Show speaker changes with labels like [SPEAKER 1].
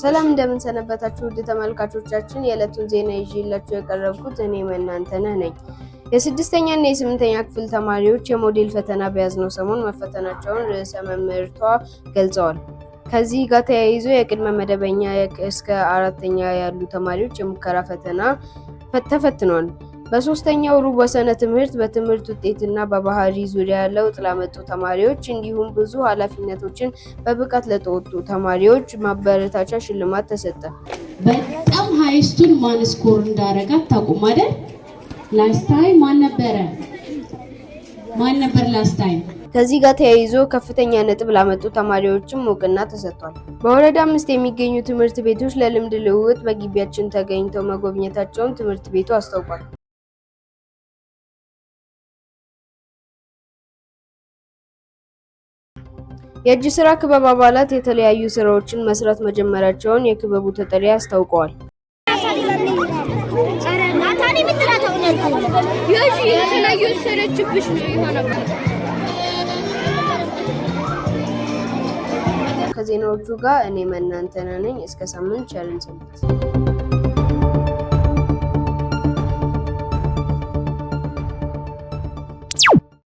[SPEAKER 1] ሰላም እንደምን ሰነበታችሁ ውድ ተመልካቾቻችን የዕለቱን ዜና ይዤላችሁ የቀረብኩት እኔ መናንተነህ ነኝ። የ6ኛ እና የ8ኛ ክፍል ተማሪዎች የሞዴል ፈተና በያዝነው ሰሞን መፈተናቸውን ርዕሰ መምህርቷ ገልጸዋል። ከዚህ ጋር ተያይዞ የቅድመ መደበኛ እስከ 4ኛ ያሉ ተማሪዎች የሙከራ ፈተና ተፈትነዋል። በሶስተኛው ሩብ ወሰነ ትምህርት በትምህርት ውጤትና በባህሪ ዙሪያ ለውጥ ላመጡ ተማሪዎች እንዲሁም ብዙ ኃላፊነቶችን በብቃት ለተወጡ ተማሪዎች ማበረታቻ ሽልማት ተሰጠ።
[SPEAKER 2] በጣም ሃይስቱን ማን ስኮር እንዳረጋት ታውቁም አይደል? ላስት ታይም ማን ነበር ላስት ታይም?
[SPEAKER 1] ከዚህ ጋር ተያይዞ ከፍተኛ ነጥብ ላመጡ ተማሪዎችም እውቅና ተሰጥቷል። በወረዳ 5 የሚገኙ ትምህርት ቤቶች ለልምድ ልውውጥ በግቢያችን ተገኝተው መጎብኘታቸውን ትምህርት ቤቱ አስታውቋል። የእጅ ስራ ክበብ አባላት የተለያዩ ስራዎችን መስራት መጀመራቸውን የክበቡ ተጠሪ አስታውቀዋል። ከዜናዎቹ ጋር እኔ መናንተነህ ነኝ። እስከ ሳምንት ቸር እንሰንብት።